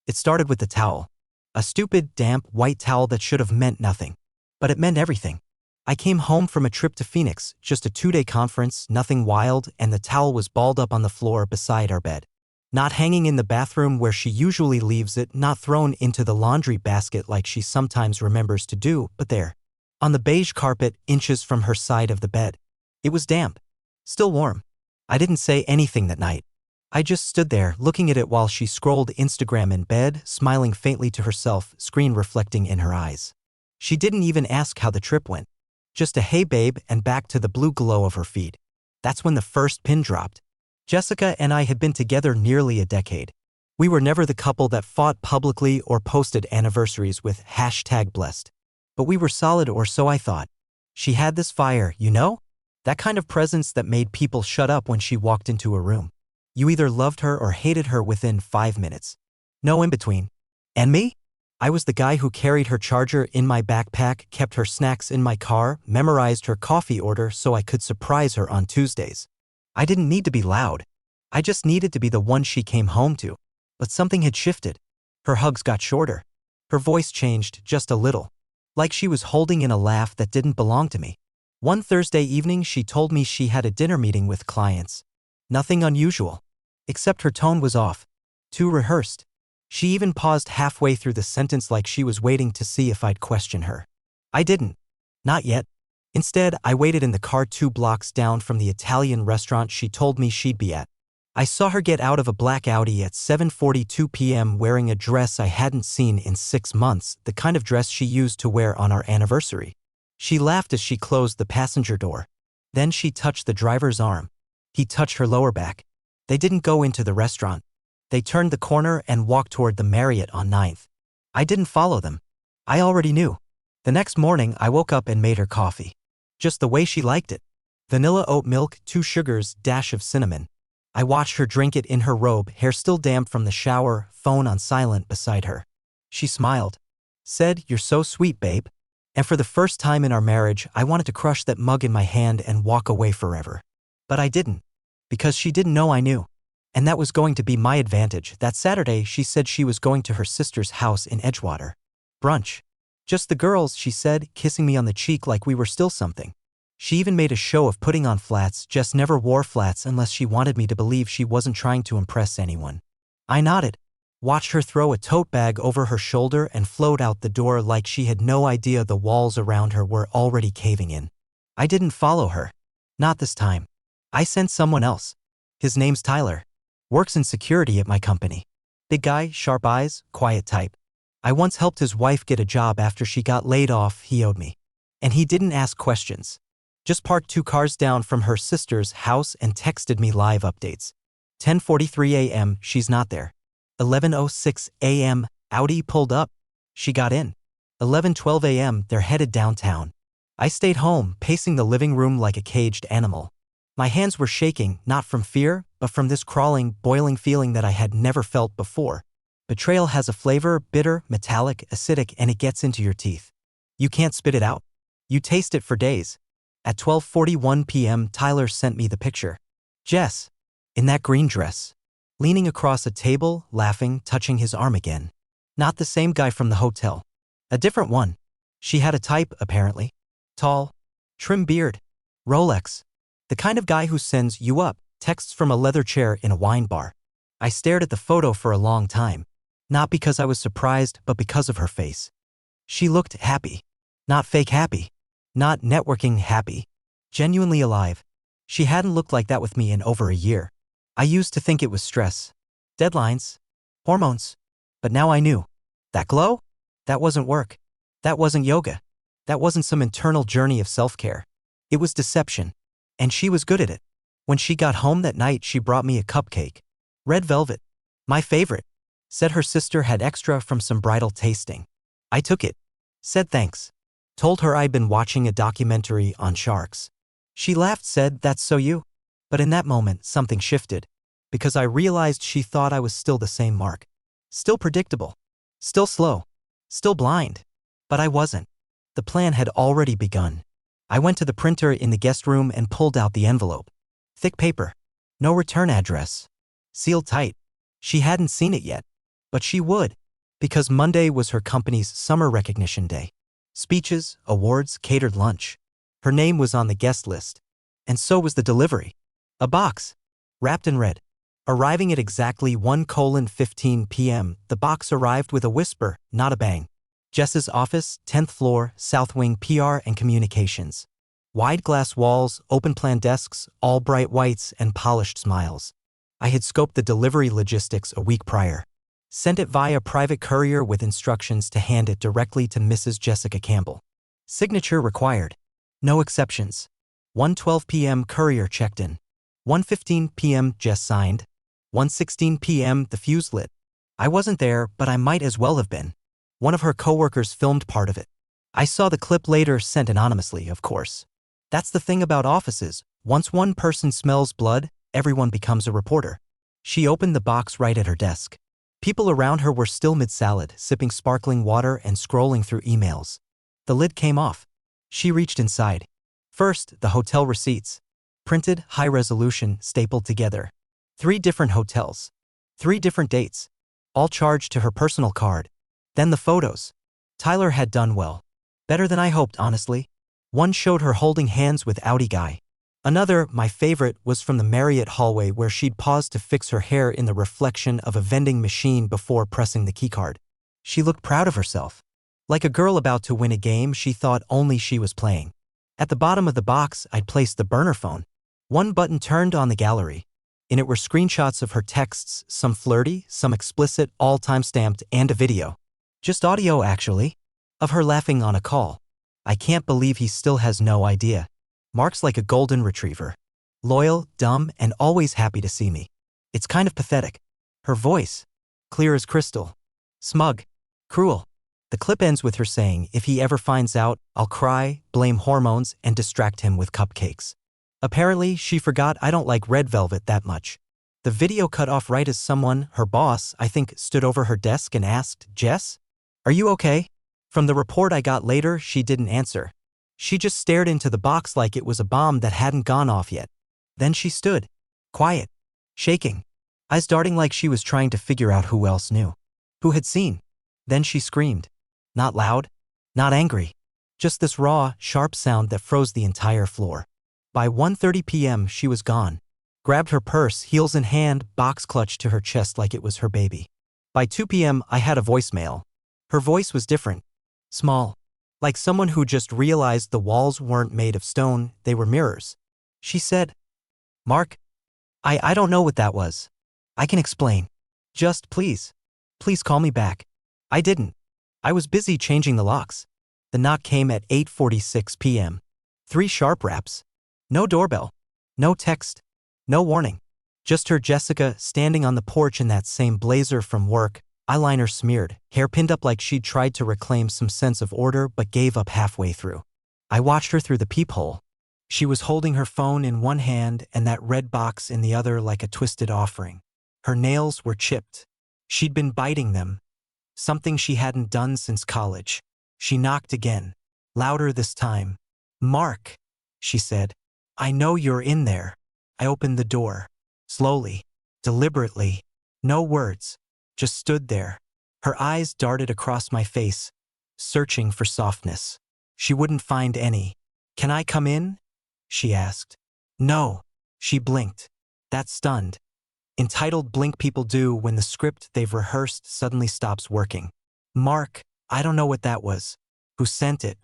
It started with the towel. A stupid, damp, white towel that should have meant nothing. But it meant everything. I came home from a trip to Phoenix, just a 2-day conference, nothing wild, and the towel was balled up on the floor beside our bed. Not hanging in the bathroom where she usually leaves it, not thrown into the laundry basket like she sometimes remembers to do, but there. On the beige carpet, inches from her side of the bed. It was damp. Still warm. I didn't say anything that night. I just stood there, looking at it while she scrolled Instagram in bed, smiling faintly to herself, screen reflecting in her eyes. She didn't even ask how the trip went. Just a hey babe and back to the blue glow of her feed. That's when the first pin dropped. Jessica and I had been together nearly a decade. We were never the couple that fought publicly or posted anniversaries with #blessed. But we were solid, or so I thought. She had this fire, you know? That kind of presence that made people shut up when she walked into a room. You either loved her or hated her within 5 minutes. No in between. And me? I was the guy who carried her charger in my backpack, kept her snacks in my car, memorized her coffee order so I could surprise her on Tuesdays. I didn't need to be loud. I just needed to be the one she came home to. But something had shifted. Her hugs got shorter. Her voice changed just a little. Like she was holding in a laugh that didn't belong to me. One Thursday evening she told me she had a dinner meeting with clients. Nothing unusual. Except her tone was off. Too rehearsed. She even paused halfway through the sentence like she was waiting to see if I'd question her. I didn't. Not yet. Instead, I waited in the car 2 blocks down from the Italian restaurant she told me she'd be at. I saw her get out of a black Audi at 7:42 p.m. wearing a dress I hadn't seen in 6 months, the kind of dress she used to wear on our anniversary. She laughed as she closed the passenger door. Then she touched the driver's arm. He touched her lower back. They didn't go into the restaurant. They turned the corner and walked toward the Marriott on 9th. I didn't follow them. I already knew. The next morning, I woke up and made her coffee. Just the way she liked it. Vanilla oat milk, 2 sugars, dash of cinnamon. I watched her drink it in her robe, hair still damp from the shower, phone on silent beside her. She smiled. Said, "You're so sweet, babe." And for the first time in our marriage, I wanted to crush that mug in my hand and walk away forever. But I didn't. Because she didn't know I knew. And that was going to be my advantage. That Saturday, she said she was going to her sister's house in Edgewater. Brunch. Just the girls, she said, kissing me on the cheek like we were still something. She even made a show of putting on flats, Jess never wore flats unless she wanted me to believe she wasn't trying to impress anyone. I nodded, watched her throw a tote bag over her shoulder and float out the door like she had no idea the walls around her were already caving in. I didn't follow her. Not this time. I sent someone else. His name's Tyler. Works in security at my company. Big guy, sharp eyes, quiet type. I once helped his wife get a job after she got laid off. He owed me. And he didn't ask questions. Just parked 2 cars down from her sister's house and texted me live updates. 10:43 a.m., she's not there. 11:06 a.m., Audi pulled up. She got in. 11:12 a.m., they're headed downtown. I stayed home, pacing the living room like a caged animal. My hands were shaking, not from fear, but from this crawling, boiling feeling that I had never felt before. Betrayal has a flavor, bitter, metallic, acidic, and it gets into your teeth. You can't spit it out. You taste it for days. At 12:41 p.m., Tyler sent me the picture. Jess, in that green dress, leaning across a table, laughing, touching his arm again. Not the same guy from the hotel. A different one. She had a type, apparently. Tall, trim beard, Rolex. The kind of guy who sends you up, texts from a leather chair in a wine bar. I stared at the photo for a long time. Not because I was surprised, but because of her face. She looked happy. Not fake happy. Not networking happy. Genuinely alive. She hadn't looked like that with me in over a year. I used to think it was stress. Deadlines. Hormones. But now I knew. That glow? That wasn't work. That wasn't yoga. That wasn't some internal journey of self-care. It was deception. And she was good at it. When she got home that night, she brought me a cupcake. Red velvet. My favorite. Said her sister had extra from some bridal tasting. I took it. Said thanks. Told her I'd been watching a documentary on sharks. She laughed, said, "That's so you." But in that moment, something shifted. Because I realized she thought I was still the same Mark. Still predictable. Still slow. Still blind. But I wasn't. The plan had already begun. I went to the printer in the guest room and pulled out the envelope. Thick paper. No return address. Sealed tight. She hadn't seen it yet. But she would, because Monday was her company's summer recognition day. Speeches, awards, catered lunch. Her name was on the guest list. And so was the delivery. A box, wrapped in red. Arriving at exactly 1:15 p.m., the box arrived with a whisper, not a bang. Jess's office, 10th floor, South Wing PR and Communications. Wide glass walls, open-plan desks, all bright whites and polished smiles. I had scoped the delivery logistics a week prior. Sent it via private courier with instructions to hand it directly to Mrs. Jessica Campbell. Signature required. No exceptions. 1:12 p.m. courier checked in. 1:15 p.m. Jess signed. 1:16 p.m. the fuse lit. I wasn't there, but I might as well have been. One of her coworkers filmed part of it. I saw the clip later, sent anonymously, of course. That's the thing about offices. Once one person smells blood, everyone becomes a reporter. She opened the box right at her desk. People around her were still mid-salad, sipping sparkling water and scrolling through emails. The lid came off. She reached inside. First, the hotel receipts. Printed, high resolution, stapled together. 3 different hotels. 3 different dates. All charged to her personal card. Then the photos. Tyler had done well. Better than I hoped, honestly. One showed her holding hands with Audi guy. Another, my favorite, was from the Marriott hallway where she'd paused to fix her hair in the reflection of a vending machine before pressing the keycard. She looked proud of herself. Like a girl about to win a game she thought only she was playing. At the bottom of the box, I'd placed the burner phone. One button turned on the gallery. In it were screenshots of her texts, some flirty, some explicit, all time-stamped, and a video. Just audio, actually. Of her laughing on a call. I can't believe he still has no idea. Mark's like a golden retriever. Loyal, dumb, and always happy to see me. It's kind of pathetic. Her voice. Clear as crystal. Smug. Cruel. The clip ends with her saying, if he ever finds out, I'll cry, blame hormones, and distract him with cupcakes. Apparently, she forgot I don't like red velvet that much. The video cut off right as someone, her boss, I think, stood over her desk and asked, Jess? Are you okay? From the report I got later, she didn't answer. She just stared into the box like it was a bomb that hadn't gone off yet. Then she stood. Quiet. Shaking. Eyes darting like she was trying to figure out who else knew. Who had seen. Then she screamed. Not loud. Not angry. Just this raw, sharp sound that froze the entire floor. By 1:30 p.m. she was gone. Grabbed her purse, heels in hand, box clutched to her chest like it was her baby. By 2 p.m. I had a voicemail. Her voice was different. Small. Like someone who just realized the walls weren't made of stone, they were mirrors. She said, Mark, I don't know what that was. I can explain. Just please call me back. I didn't. I was busy changing the locks. The knock came at 8:46 p.m. 3 sharp raps. No doorbell. No text. No warning. Just her Jessica standing on the porch in that same blazer from work, eyeliner smeared, hair pinned up like she'd tried to reclaim some sense of order but gave up halfway through. I watched her through the peephole. She was holding her phone in one hand and that red box in the other like a twisted offering. Her nails were chipped. She'd been biting them. Something she hadn't done since college. She knocked again. Louder this time. Mark, she said. I know you're in there. I opened the door. Slowly. Deliberately. No words. Just stood there. Her eyes darted across my face, searching for softness. She wouldn't find any. Can I come in? She asked. No. She blinked. That stunned. Entitled blink people do when the script they've rehearsed suddenly stops working. Mark, I don't know what that was. Who sent it?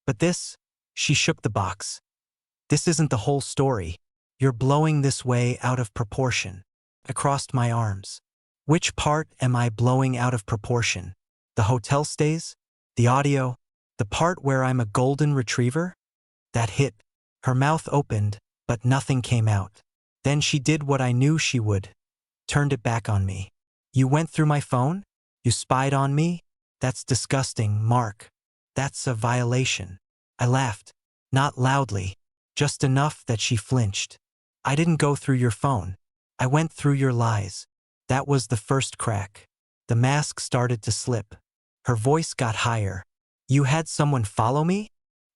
But this? She shook the box. This isn't the whole story. You're blowing this way out of proportion. I crossed my arms. Which part am I blowing out of proportion? The hotel stays? The audio? The part where I'm a golden retriever? That hit. Her mouth opened, but nothing came out. Then she did what I knew she would. Turned it back on me. You went through my phone? You spied on me? That's disgusting, Mark. That's a violation. I laughed. Not loudly. Just enough that she flinched. I didn't go through your phone. I went through your lies. That was the first crack. The mask started to slip. Her voice got higher. You had someone follow me?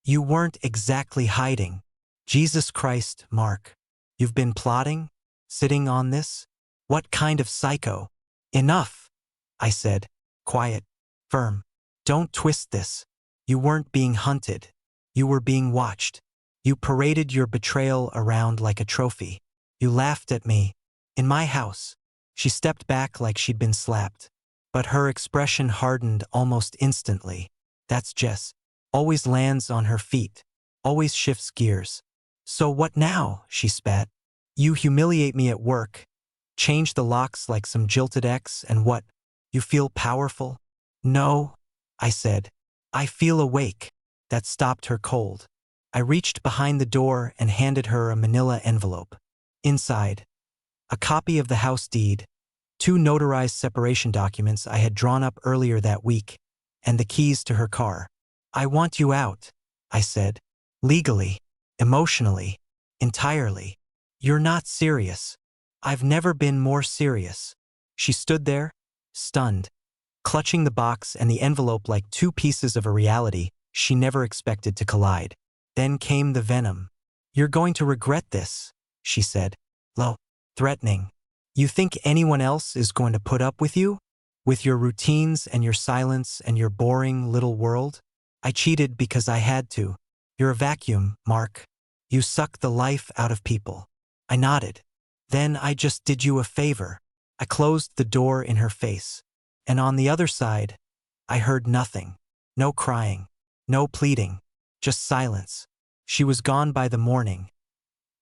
You weren't exactly hiding. Jesus Christ, Mark. You've been plotting? Sitting on this? What kind of psycho? Enough. I said, quiet, firm. Don't twist this. You weren't being hunted. You were being watched. You paraded your betrayal around like a trophy. You laughed at me. In my house. She stepped back like she'd been slapped. But her expression hardened almost instantly. That's Jess. Always lands on her feet. Always shifts gears. So what now? She spat. You humiliate me at work. Change the locks like some jilted ex, and what? You feel powerful? No, I said. I feel awake. That stopped her cold. I reached behind the door and handed her a manila envelope. Inside, a copy of the house deed, 2 notarized separation documents I had drawn up earlier that week, and the keys to her car. I want you out, I said. Legally, emotionally, entirely. You're not serious. I've never been more serious. She stood there, stunned, clutching the box and the envelope like 2 pieces of a reality she never expected to collide. Then came the venom. You're going to regret this, she said, low, threatening. You think anyone else is going to put up with you? With your routines and your silence and your boring little world? I cheated because I had to. You're a vacuum, Mark. You suck the life out of people. I nodded. Then I just did you a favor. I closed the door in her face. And on the other side, I heard nothing. No crying. No pleading. Just silence. She was gone by the morning.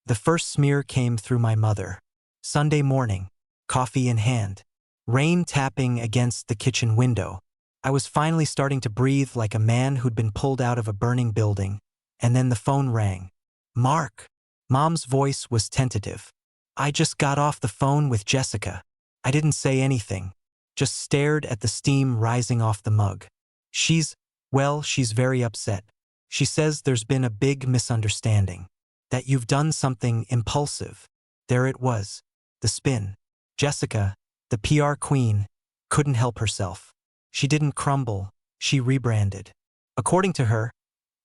The first smear came through my mother. Sunday morning, coffee in hand. Rain tapping against the kitchen window. I was finally starting to breathe like a man who'd been pulled out of a burning building. And then the phone rang. Mark. Mom's voice was tentative. I just got off the phone with Jessica. I didn't say anything. Just stared at the steam rising off the mug. She's very upset. She says there's been a big misunderstanding. That you've done something impulsive. There it was. The spin. Jessica, the PR queen, couldn't help herself. She didn't crumble. She rebranded. According to her,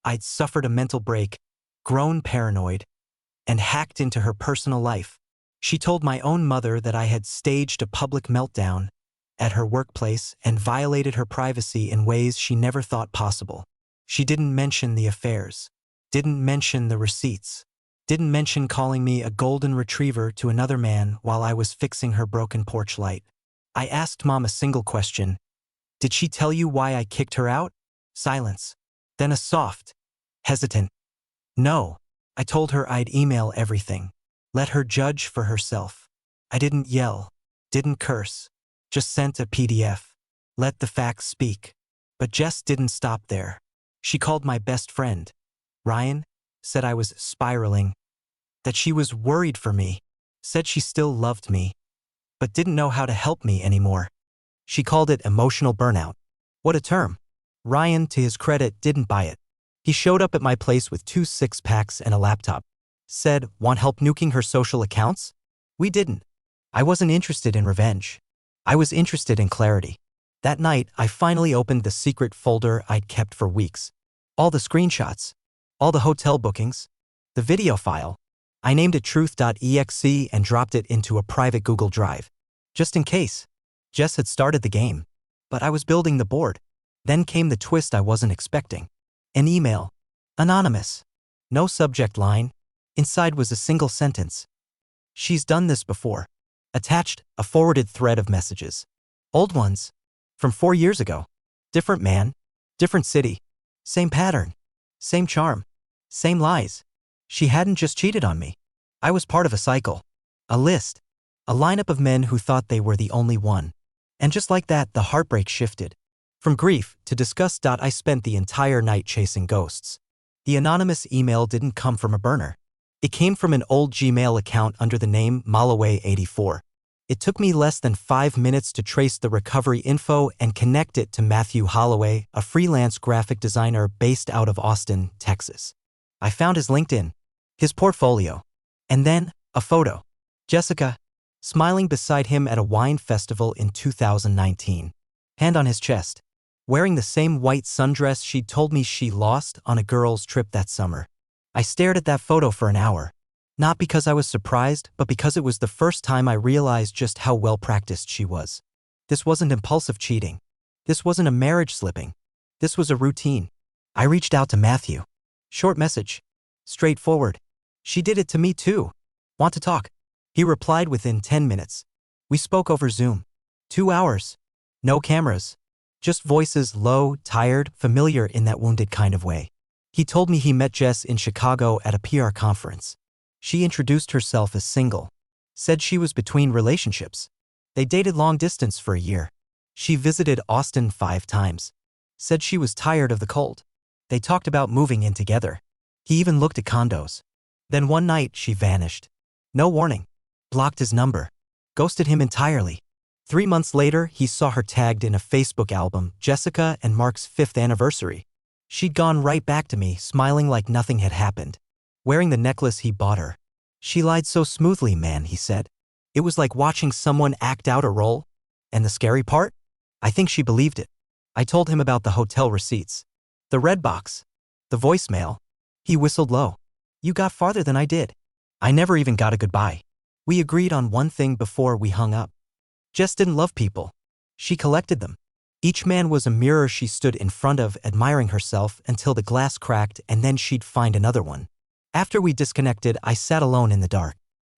I'd suffered a mental break, grown paranoid, and hacked into her personal life. She told my own mother that I had staged a public meltdown at her workplace and violated her privacy in ways she never thought possible. She didn't mention the affairs, didn't mention the receipts, didn't mention calling me a golden retriever to another man while I was fixing her broken porch light. I asked Mom a single question. Did she tell you why I kicked her out? Silence. Then a soft, hesitant, no. I told her I'd email everything. Let her judge for herself. I didn't yell, didn't curse, just sent a PDF. Let the facts speak. But Jess didn't stop there. She called my best friend, Ryan, said I was spiraling, that she was worried for me, said she still loved me, but didn't know how to help me anymore. She called it emotional burnout. What a term. Ryan, to his credit, didn't buy it. He showed up at my place with 2 six-packs and a laptop. Said, want help nuking her social accounts? We didn't. I wasn't interested in revenge. I was interested in clarity. That night, I finally opened the secret folder I'd kept for weeks. All the screenshots, all the hotel bookings, the video file. I named it truth.exe and dropped it into a private Google Drive. Just in case. Jess had started the game. But I was building the board. Then came the twist I wasn't expecting. An email. Anonymous. No subject line. Inside was a single sentence. She's done this before. Attached, a forwarded thread of messages. Old ones. From 4 years ago. Different man. Different city. Same pattern. Same charm. Same lies. She hadn't just cheated on me. I was part of a cycle. A list. A lineup of men who thought they were the only one. And just like that, the heartbreak shifted. From grief to disgust. I spent the entire night chasing ghosts. The anonymous email didn't come from a burner. It came from an old Gmail account under the name Malaway84. It took me less than 5 minutes to trace the recovery info and connect it to Matthew Holloway, a freelance graphic designer based out of Austin, Texas. I found his LinkedIn, his portfolio, and then a photo. Jessica, smiling beside him at a wine festival in 2019. Hand on his chest, wearing the same white sundress she'd told me she lost on a girls' trip that summer. I stared at that photo for an hour. Not because I was surprised, but because it was the first time I realized just how well-practiced she was. This wasn't impulsive cheating. This wasn't a marriage slipping. This was a routine. I reached out to Matthew. Short message. Straightforward. She did it to me too. Want to talk? He replied within 10 minutes. We spoke over Zoom. 2 hours. No cameras. Just voices, low, tired, familiar in that wounded kind of way. He told me he met Jess in Chicago at a PR conference. She introduced herself as single. Said she was between relationships. They dated long distance for a year. She visited Austin 5 times. Said she was tired of the cold. They talked about moving in together. He even looked at condos. Then one night she vanished. No warning. Blocked his number. Ghosted him entirely. 3 months later, he saw her tagged in a Facebook album, Jessica and Mark's 5th anniversary. She'd gone right back to me, smiling like nothing had happened. Wearing the necklace he bought her. She lied so smoothly, man, he said. It was like watching someone act out a role. And the scary part? I think she believed it. I told him about the hotel receipts. The red box. The voicemail. He whistled low. You got farther than I did. I never even got a goodbye. We agreed on one thing before we hung up. Jess didn't love people. She collected them. Each man was a mirror she stood in front of, admiring herself until the glass cracked, and then she'd find another one. After we disconnected, I sat alone in the dark.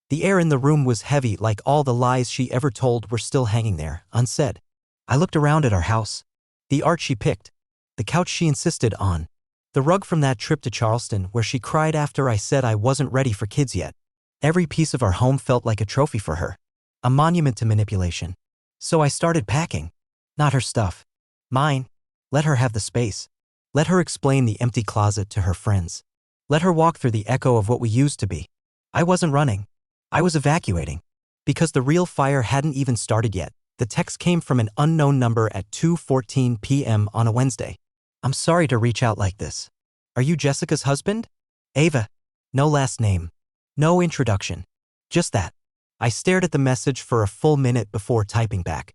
The air in the room was heavy, like all the lies she ever told were still hanging there, unsaid. I looked around at our house. The art she picked. The couch she insisted on. The rug from that trip to Charleston where she cried after I said I wasn't ready for kids yet. Every piece of our home felt like a trophy for her. A monument to manipulation. So I started packing. Not her stuff. Mine. Let her have the space. Let her explain the empty closet to her friends. Let her walk through the echo of what we used to be. I wasn't running. I was evacuating. Because the real fire hadn't even started yet. The text came from an unknown number at 2:14 p.m. on a Wednesday. I'm sorry to reach out like this. Are you Jessica's husband? Ava. No last name. No introduction. Just that. I stared at the message for a full minute before typing back.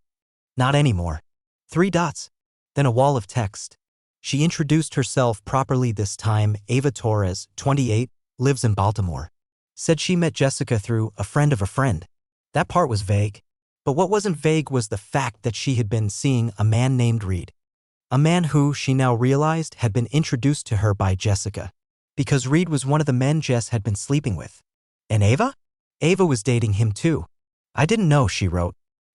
Not anymore. 3 dots. Then a wall of text. She introduced herself properly this time. Ava Torres, 28, lives in Baltimore. Said she met Jessica through a friend of a friend. That part was vague. But what wasn't vague was the fact that she had been seeing a man named Reed. A man who, she now realized, had been introduced to her by Jessica. Because Reed was one of the men Jess had been sleeping with. And Ava? Ava was dating him too. I didn't know, she wrote.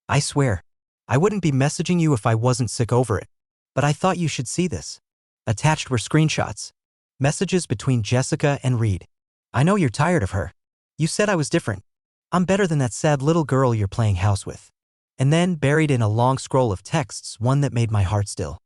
I swear. I wouldn't be messaging you if I wasn't sick over it. But I thought you should see this. Attached were screenshots. Messages between Jessica and Reed. I know you're tired of her. You said I was different. I'm better than that sad little girl you're playing house with. And then, buried in a long scroll of texts, one that made my heart still.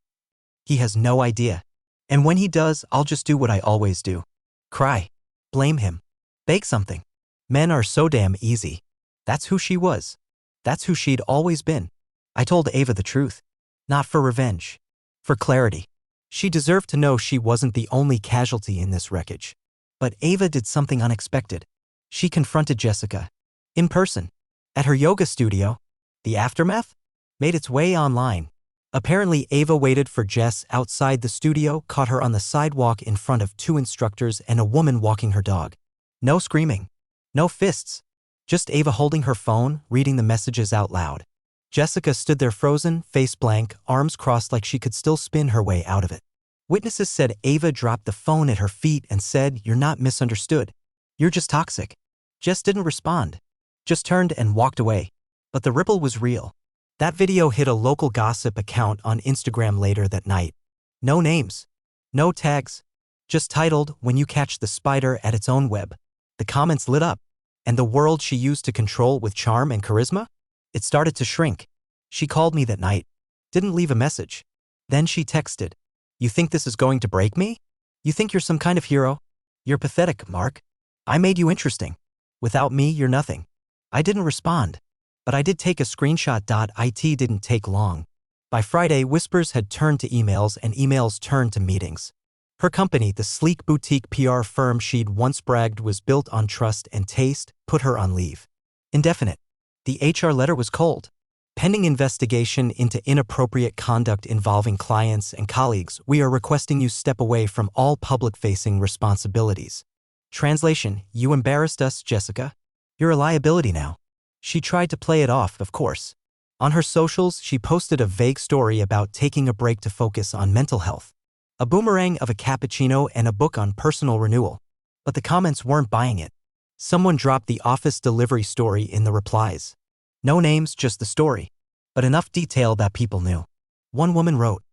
He has no idea. And when he does, I'll just do what I always do. Cry. Blame him. Bake something. Men are so damn easy. That's who she was. That's who she'd always been. I told Ava the truth. Not for revenge. For clarity. She deserved to know she wasn't the only casualty in this wreckage. But Ava did something unexpected. She confronted Jessica. In person. At her yoga studio. The aftermath? Made its way online. Apparently, Ava waited for Jess outside the studio, caught her on the sidewalk in front of 2 instructors and a woman walking her dog. No screaming. No fists. Just Ava holding her phone, reading the messages out loud. Jessica stood there frozen, face blank, arms crossed like she could still spin her way out of it. Witnesses said Ava dropped the phone at her feet and said, "You're not misunderstood. You're just toxic." Jess didn't respond. Just turned and walked away. But the ripple was real. That video hit a local gossip account on Instagram later that night. No names. No tags. Just titled, "When You Catch the Spider at Its Own Web." The comments lit up. And the world she used to control with charm and charisma? It started to shrink. She called me that night. Didn't leave a message. Then she texted. "You think this is going to break me? You think you're some kind of hero? You're pathetic, Mark. I made you interesting. Without me, you're nothing." I didn't respond. But I did take a screenshot. It didn't take long. By Friday, whispers had turned to emails and emails turned to meetings. Her company, the sleek boutique PR firm she'd once bragged was built on trust and taste, put her on leave. Indefinite. The HR letter was cold. Pending investigation into inappropriate conduct involving clients and colleagues, we are requesting you step away from all public-facing responsibilities. Translation: You embarrassed us, Jessica. You're a liability now. She tried to play it off, of course. On her socials, she posted a vague story about taking a break to focus on mental health, a boomerang of a cappuccino and a book on personal renewal. But the comments weren't buying it. Someone dropped the office delivery story in the replies. No names, just the story, but enough detail that people knew. One woman wrote,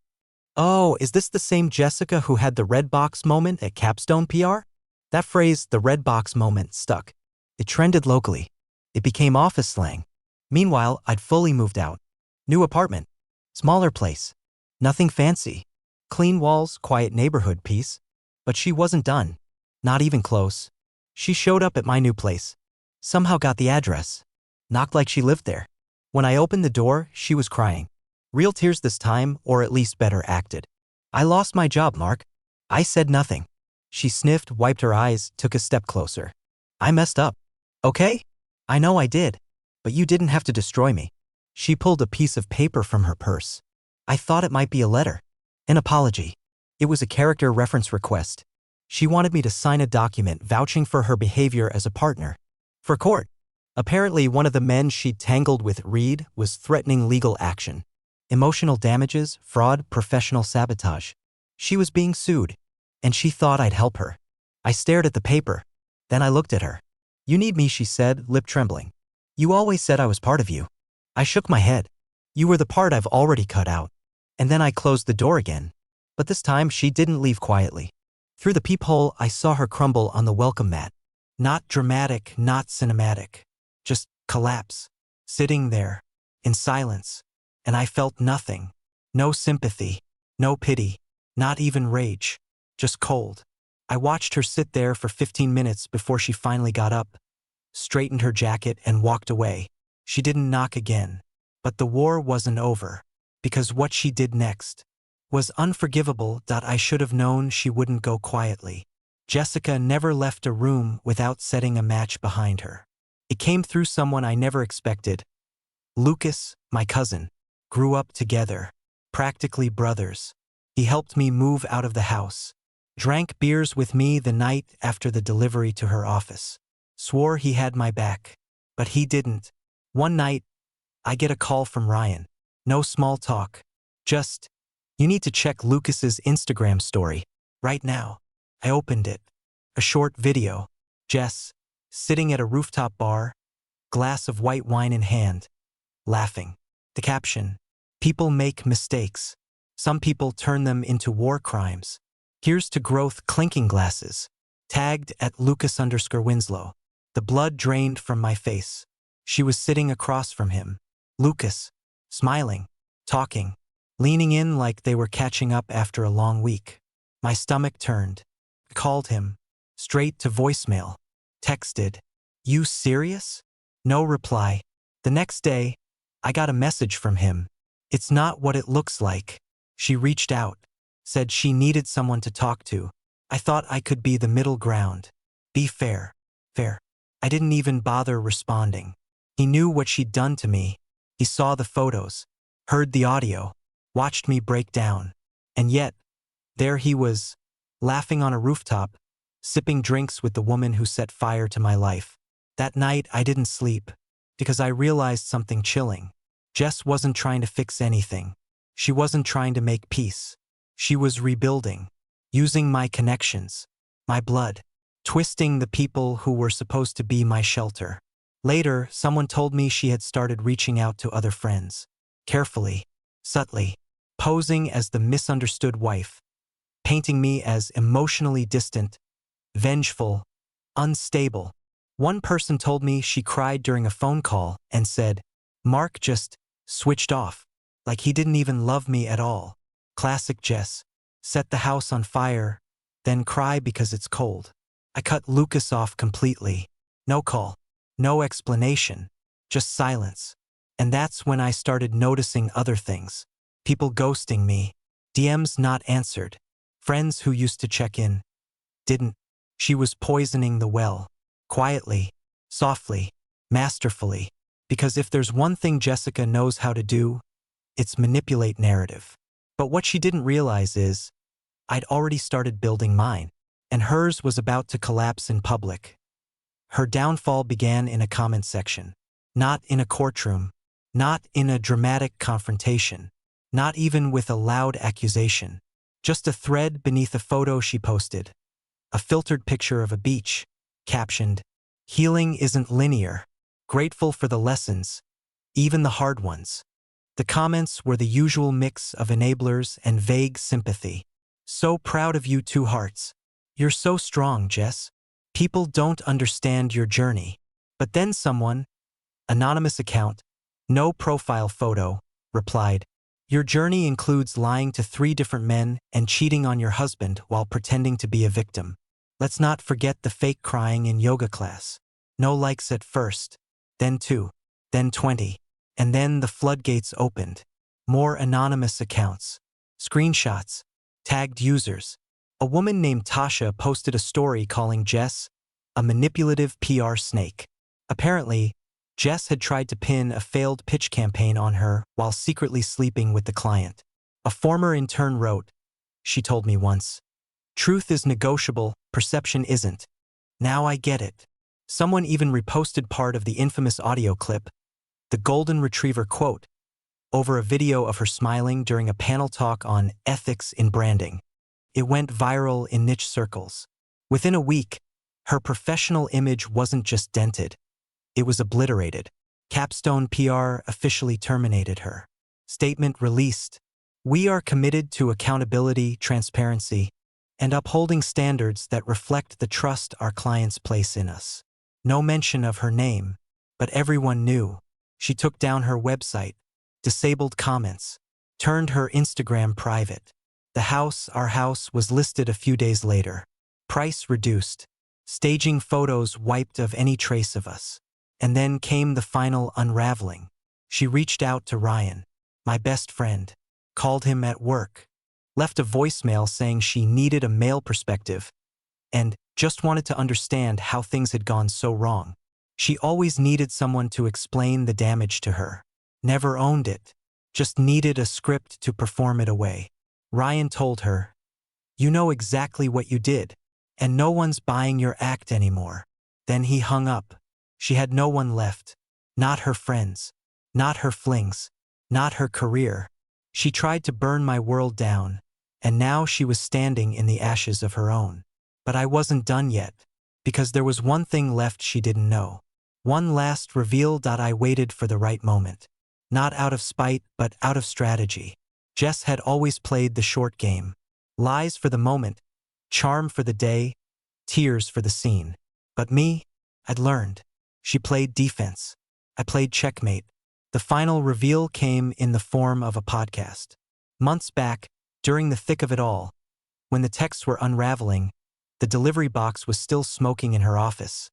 "Oh, is this the same Jessica who had the red box moment at Capstone PR?" That phrase, the red box moment, stuck. It trended locally. It became office slang. Meanwhile, I'd fully moved out. New apartment. Smaller place. Nothing fancy. Clean walls, quiet neighborhood peace. But she wasn't done. Not even close. She showed up at my new place. Somehow got the address. Knocked like she lived there. When I opened the door, she was crying. Real tears this time, or at least better acted. "I lost my job, Mark." I said nothing. She sniffed, wiped her eyes, took a step closer. "I messed up. Okay? I know I did. But you didn't have to destroy me." She pulled a piece of paper from her purse. I thought it might be a letter. An apology. It was a character reference request. She wanted me to sign a document vouching for her behavior as a partner. For court. Apparently, one of the men she'd tangled with, Reed, was threatening legal action. Emotional damages, fraud, professional sabotage. She was being sued. And she thought I'd help her. I stared at the paper. Then I looked at her. "You need me," she said, lip trembling. "You always said I was part of you." I shook my head. "You were the part I've already cut out." And then I closed the door again. But this time she didn't leave quietly. Through the peephole, I saw her crumble on the welcome mat. Not dramatic, not cinematic. Just collapse. Sitting there. In silence. And I felt nothing. No sympathy. No pity. Not even rage. Just cold. I watched her sit there for 15 minutes before she finally got up, straightened her jacket, and walked away. She didn't knock again. But the war wasn't over. Because what she did next was unforgivable. I should have known she wouldn't go quietly. Jessica never left a room without setting a match behind her. It came through someone I never expected. Lucas, my cousin, grew up together, practically brothers. He helped me move out of the house, drank beers with me the night after the delivery to her office, swore he had my back, but he didn't. One night, I get a call from Ryan. No small talk. Just, "You need to check Lucas's Instagram story right now." I opened it. A short video. Jess, sitting at a rooftop bar, glass of white wine in hand, laughing. The caption, "People make mistakes. Some people turn them into war crimes. Here's to growth." Clinking glasses. Tagged at Lucas_Winslow. The blood drained from my face. She was sitting across from him. Lucas. Smiling. Talking. Leaning in like they were catching up after a long week. My stomach turned. I called him. Straight to voicemail. Texted, "You serious?" No reply. The next day, I got a message from him. "It's not what it looks like." She reached out. Said she needed someone to talk to. I thought I could be the middle ground. Be fair. Fair. I didn't even bother responding. He knew what she'd done to me. He saw the photos. Heard the audio. Watched me break down. And yet, there he was, laughing on a rooftop, sipping drinks with the woman who set fire to my life. That night I didn't sleep, because I realized something chilling. Jess wasn't trying to fix anything. She wasn't trying to make peace. She was rebuilding, using my connections, my blood, twisting the people who were supposed to be my shelter. Later, someone told me she had started reaching out to other friends, carefully, subtly, posing as the misunderstood wife, painting me as emotionally distant, vengeful, unstable. One person told me she cried during a phone call and said, "Mark just switched off, like he didn't even love me at all." Classic Jess. Set the house on fire, then cry because it's cold. I cut Lucas off completely. No call. No explanation. Just silence. And that's when I started noticing other things. People ghosting me. DMs not answered. Friends who used to check in. Didn't. She was poisoning the well. Quietly. Softly. Masterfully. Because if there's one thing Jessica knows how to do, it's manipulate narrative. But what she didn't realize is, I'd already started building mine, and hers was about to collapse in public. Her downfall began in a comment section, not in a courtroom. Not in a dramatic confrontation. Not even with a loud accusation. Just a thread beneath a photo she posted. A filtered picture of a beach. Captioned, "Healing isn't linear. Grateful for the lessons, even the hard ones." The comments were the usual mix of enablers and vague sympathy. "So proud of you, two hearts. You're so strong, Jess. People don't understand your journey." But then someone, anonymous account, no profile photo, replied, "Your journey includes lying to 3 different men and cheating on your husband while pretending to be a victim. Let's not forget the fake crying in yoga class. No likes at first, then 2, then 20, and then the floodgates opened. More anonymous accounts, screenshots, tagged users. A woman named Tasha posted a story calling Jess a manipulative PR snake. Apparently, Jess had tried to pin a failed pitch campaign on her while secretly sleeping with the client. A former intern wrote, "She told me once, truth is negotiable, perception isn't. Now I get it." Someone even reposted part of the infamous audio clip, the golden retriever quote, over a video of her smiling during a panel talk on ethics in branding. It went viral in niche circles. Within a week, her professional image wasn't just dented, it was obliterated. Capstone PR officially terminated her. Statement released, "We are committed to accountability, transparency, and upholding standards that reflect the trust our clients place in us." No mention of her name, but everyone knew. She took down her website, disabled comments, turned her Instagram private. The house, our house, was listed a few days later. Price reduced. Staging photos wiped of any trace of us. And then came the final unraveling. She reached out to Ryan, my best friend, called him at work, left a voicemail saying she needed a male perspective, and just wanted to understand how things had gone so wrong. She always needed someone to explain the damage to her. Never owned it, just needed a script to perform it away. Ryan told her, "You know exactly what you did, and no one's buying your act anymore." Then he hung up. She had no one left. Not her friends. Not her flings. Not her career. She tried to burn my world down, and now she was standing in the ashes of her own. But I wasn't done yet, because there was one thing left she didn't know. One last reveal. I waited for the right moment. Not out of spite, but out of strategy. Jess had always played the short game. Lies for the moment, charm for the day, tears for the scene. But me, I'd learned. She played defense. I played checkmate. The final reveal came in the form of a podcast. Months back, during the thick of it all, when the texts were unraveling, the delivery box was still smoking in her office.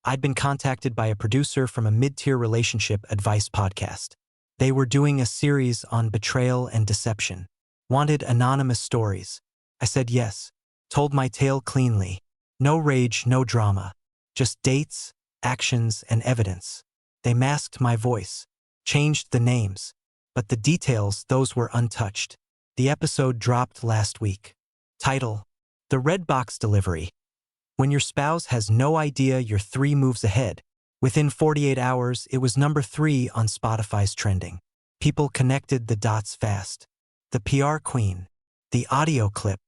I'd been contacted by a producer from a mid-tier relationship advice podcast. They were doing a series on betrayal and deception. Wanted anonymous stories. I said yes. Told my tale cleanly. No rage, no drama. Just dates, actions, and evidence. They masked my voice. Changed the names. But the details, those were untouched. The episode dropped last week. Title: The Red Box Delivery. When your spouse has no idea you're 3 moves ahead. Within 48 hours, it was number 3 on Spotify's trending. People connected the dots fast. The PR queen, the audio clip,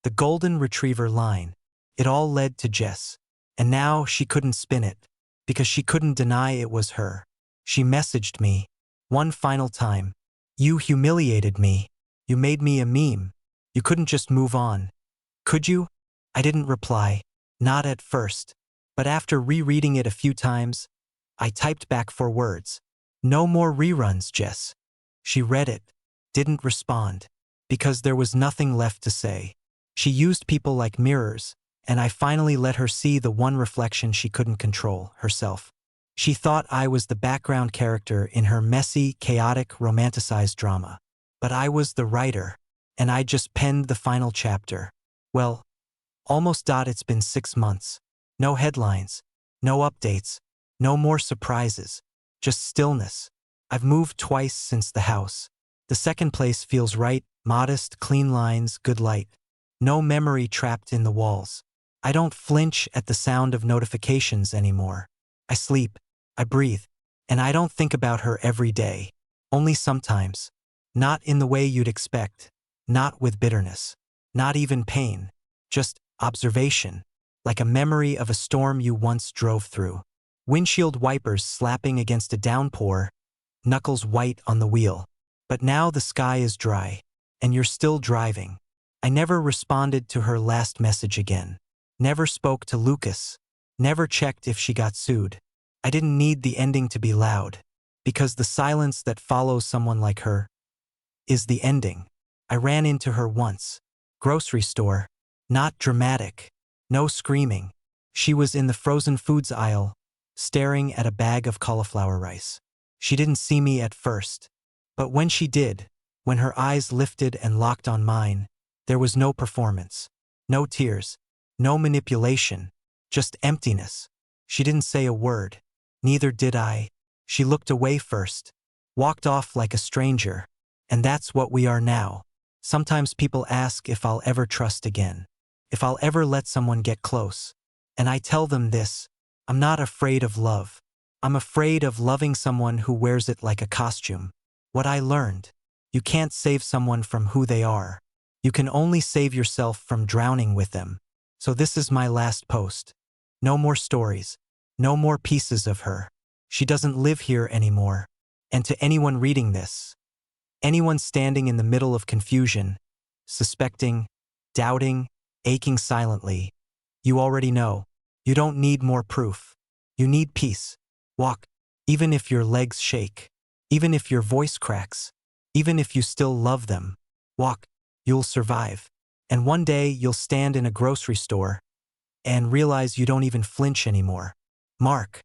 the golden retriever line. It all led to Jess. And now she couldn't spin it, because she couldn't deny it was her. She messaged me, one final time. "You humiliated me. You made me a meme. You couldn't just move on. Could you?" I didn't reply. Not at first. But after rereading it a few times, I typed back 4 words. "No more reruns, Jess." She read it, didn't respond, because there was nothing left to say. She used people like mirrors, and I finally let her see the one reflection she couldn't control, herself. She thought I was the background character in her messy, chaotic, romanticized drama. But I was the writer, and I just penned the final chapter. Well, almost. It's been 6 months. No headlines, no updates, no more surprises, just stillness. I've moved twice since the house. The second place feels right, modest, clean lines, good light. No memory trapped in the walls. I don't flinch at the sound of notifications anymore. I sleep, I breathe, And I don't think about her every day. Only sometimes. Not in the way you'd expect. Not with bitterness. Not even pain. Just observation. Like a memory of a storm you once drove through. Windshield wipers slapping against a downpour, knuckles white on the wheel. But now the sky is dry, and you're still driving. I never responded to her last message again. Never spoke to Lucas. Never checked if she got sued. I didn't need the ending to be loud, because the silence that follows someone like her is the ending. I ran into her once. Grocery store. Not dramatic. No screaming. She was in the frozen foods aisle, staring at a bag of cauliflower rice. She didn't see me at first. But when she did, when her eyes lifted and locked on mine, there was no performance. No tears. No manipulation. Just emptiness. She didn't say a word. Neither did I. She looked away first. Walked off like a stranger. And that's what we are now. Sometimes people ask if I'll ever trust again. If I'll ever let someone get close. And I tell them this: I'm not afraid of love. I'm afraid of loving someone who wears it like a costume. What I learned: you can't save someone from who they are. You can only save yourself from drowning with them. So this is my last post. No more stories. No more pieces of her. She doesn't live here anymore. And to anyone reading this, anyone standing in the middle of confusion, suspecting, doubting, aching silently, you already know. You don't need more proof. You need peace. Walk, even if your legs shake, even if your voice cracks, even if you still love them. Walk, you'll survive. And one day you'll stand in a grocery store and realize you don't even flinch anymore. Mark.